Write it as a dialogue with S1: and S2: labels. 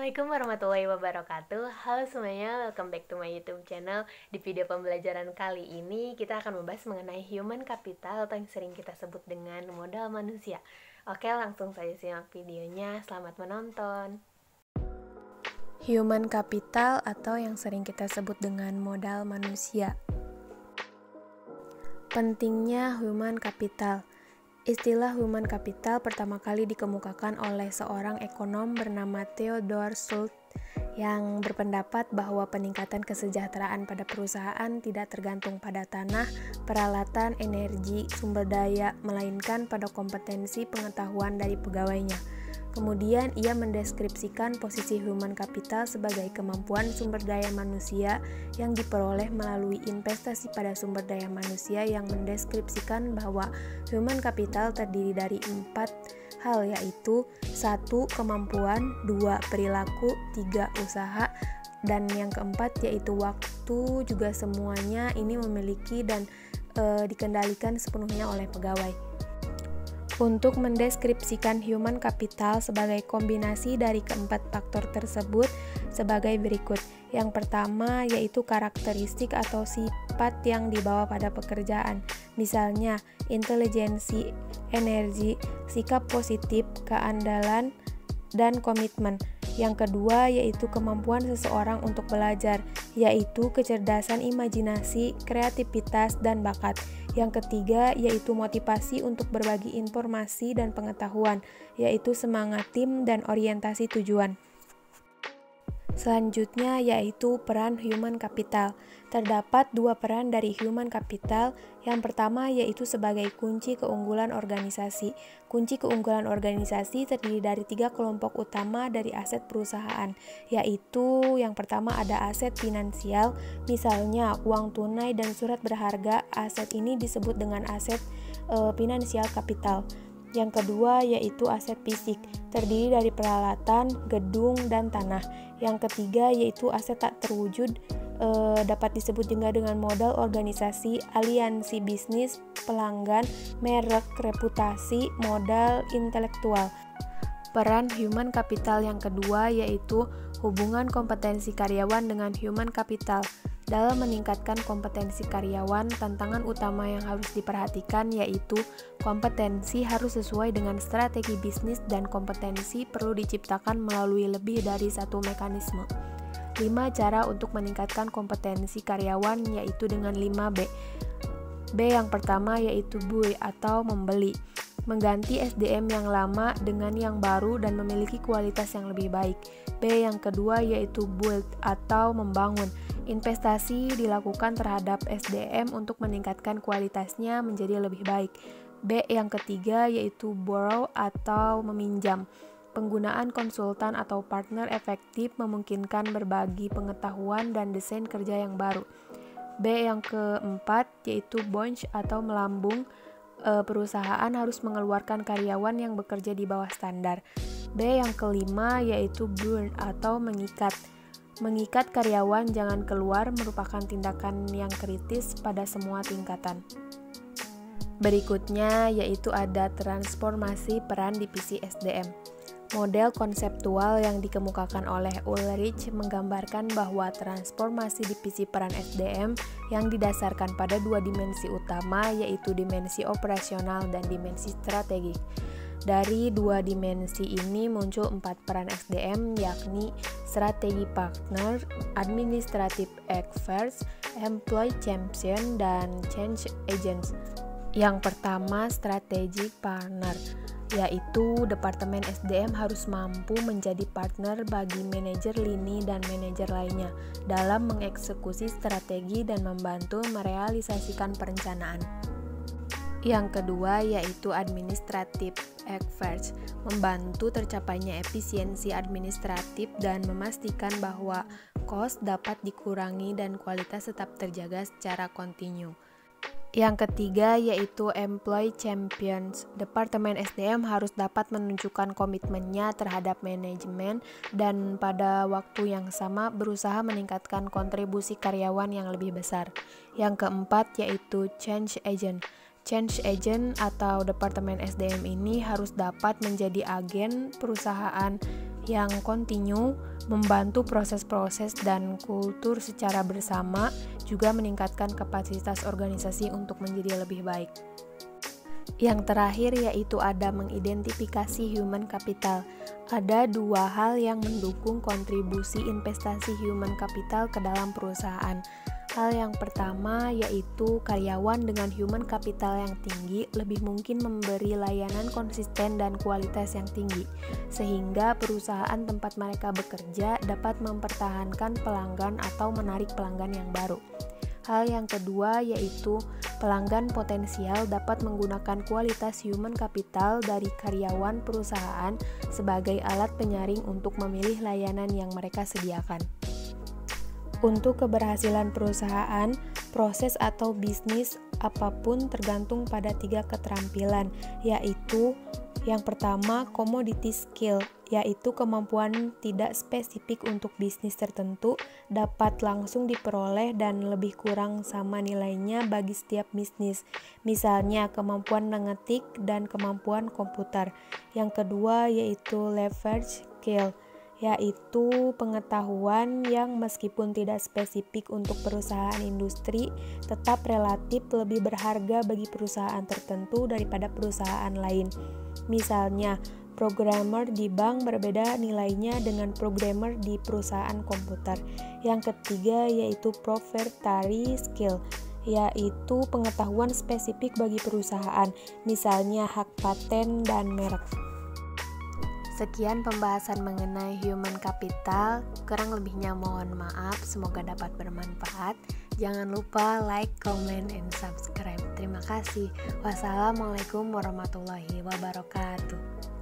S1: Assalamualaikum warahmatullahi wabarakatuh. Halo semuanya, welcome back to my YouTube channel. Di video pembelajaran kali ini kita akan membahas mengenai human capital atau yang sering kita sebut dengan modal manusia. Oke, langsung saja simak videonya. Selamat menonton.
S2: Human capital atau yang sering kita sebut dengan modal manusia. Pentingnya human capital. Istilah human capital pertama kali dikemukakan oleh seorang ekonom bernama Theodore Schultz yang berpendapat bahwa peningkatan kesejahteraan pada perusahaan tidak tergantung pada tanah, peralatan, energi, sumber daya, melainkan pada kompetensi pengetahuan dari pegawainya. Kemudian ia mendeskripsikan posisi human capital sebagai kemampuan sumber daya manusia yang diperoleh melalui investasi pada sumber daya manusia, yang mendeskripsikan bahwa human capital terdiri dari 4 hal, yaitu 1. Kemampuan, 2. Perilaku, 3. Usaha, dan yang keempat yaitu waktu. Juga semuanya ini memiliki dan dikendalikan sepenuhnya oleh pegawai. Untuk mendeskripsikan human capital sebagai kombinasi dari keempat faktor tersebut sebagai berikut. Yang pertama yaitu karakteristik atau sifat yang dibawa pada pekerjaan. Misalnya, intelijensi, energi, sikap positif, keandalan, dan komitmen. Yang kedua yaitu kemampuan seseorang untuk belajar, yaitu kecerdasan imajinasi, kreativitas, dan bakat. Yang ketiga yaitu motivasi untuk berbagi informasi dan pengetahuan, yaitu semangat tim dan orientasi tujuan. Selanjutnya yaitu peran human capital. Terdapat 2 peran dari human capital. Yang pertama yaitu sebagai kunci keunggulan organisasi. Kunci keunggulan organisasi terdiri dari 3 kelompok utama dari aset perusahaan, yaitu yang pertama ada aset finansial, misalnya uang tunai dan surat berharga. Aset ini disebut dengan aset finansial capital. Yang kedua yaitu aset fisik, terdiri dari peralatan, gedung, dan tanah. Yang ketiga yaitu aset tak terwujud, dapat disebut juga dengan modal organisasi, aliansi bisnis, pelanggan, merek, reputasi, modal intelektual. Peran human capital yang kedua yaitu hubungan kompetensi karyawan dengan human capital. Dalam meningkatkan kompetensi karyawan, tantangan utama yang harus diperhatikan yaitu kompetensi harus sesuai dengan strategi bisnis dan kompetensi perlu diciptakan melalui lebih dari satu mekanisme. 5 cara untuk meningkatkan kompetensi karyawan yaitu dengan 5B. B yang pertama yaitu buy atau membeli. Mengganti SDM yang lama dengan yang baru dan memiliki kualitas yang lebih baik. B yang kedua yaitu build atau membangun. Investasi dilakukan terhadap SDM untuk meningkatkan kualitasnya menjadi lebih baik. B yang ketiga yaitu borrow atau meminjam. Penggunaan konsultan atau partner efektif memungkinkan berbagi pengetahuan dan desain kerja yang baru. B yang keempat yaitu bunch atau melambung. Perusahaan harus mengeluarkan karyawan yang bekerja di bawah standar. B yang kelima yaitu burn atau mengikat. Mengikat karyawan jangan keluar merupakan tindakan yang kritis pada semua tingkatan. Berikutnya yaitu ada transformasi peran divisi SDM. Model konseptual yang dikemukakan oleh Ulrich menggambarkan bahwa transformasi divisi peran SDM yang didasarkan pada 2 dimensi utama, yaitu dimensi operasional dan dimensi strategik. Dari 2 dimensi ini muncul 4 peran SDM, yakni strategi partner, administrative experts, employee champion, dan change agents. Yang pertama, strategic partner, yaitu Departemen SDM harus mampu menjadi partner bagi manajer lini dan manajer lainnya dalam mengeksekusi strategi dan membantu merealisasikan perencanaan. Yang kedua yaitu administrative experts, membantu tercapainya efisiensi administratif dan memastikan bahwa cost dapat dikurangi dan kualitas tetap terjaga secara kontinu. Yang ketiga yaitu employee champions. Departemen SDM harus dapat menunjukkan komitmennya terhadap manajemen dan pada waktu yang sama berusaha meningkatkan kontribusi karyawan yang lebih besar. Yang keempat yaitu change agent. Change agent atau Departemen SDM ini harus dapat menjadi agen perusahaan yang kontinu, membantu proses-proses dan kultur secara bersama, juga meningkatkan kapasitas organisasi untuk menjadi lebih baik. Yang terakhir yaitu ada mengidentifikasi human capital. Ada dua hal yang mendukung kontribusi investasi human capital ke dalam perusahaan. Hal yang pertama yaitu karyawan dengan human capital yang tinggi lebih mungkin memberi layanan konsisten dan kualitas yang tinggi, sehingga perusahaan tempat mereka bekerja dapat mempertahankan pelanggan atau menarik pelanggan yang baru. Hal yang kedua yaitu pelanggan potensial dapat menggunakan kualitas human capital dari karyawan perusahaan sebagai alat penyaring untuk memilih layanan yang mereka sediakan. Untuk keberhasilan perusahaan, proses atau bisnis apapun tergantung pada 3 keterampilan, yaitu yang pertama, commodity skill, yaitu kemampuan tidak spesifik untuk bisnis tertentu, dapat langsung diperoleh dan lebih kurang sama nilainya bagi setiap bisnis. Misalnya, kemampuan mengetik dan kemampuan komputer. Yang kedua yaitu leverage skill, yaitu pengetahuan yang meskipun tidak spesifik untuk perusahaan industri, tetap relatif lebih berharga bagi perusahaan tertentu daripada perusahaan lain. Misalnya, programmer di bank berbeda nilainya dengan programmer di perusahaan komputer. Yang ketiga yaitu proprietary skill, yaitu pengetahuan spesifik bagi perusahaan, misalnya hak paten dan merek. Sekian pembahasan mengenai human capital, kurang lebihnya mohon maaf, semoga dapat bermanfaat. Jangan lupa like, comment, and subscribe. Terima kasih. Wassalamualaikum warahmatullahi wabarakatuh.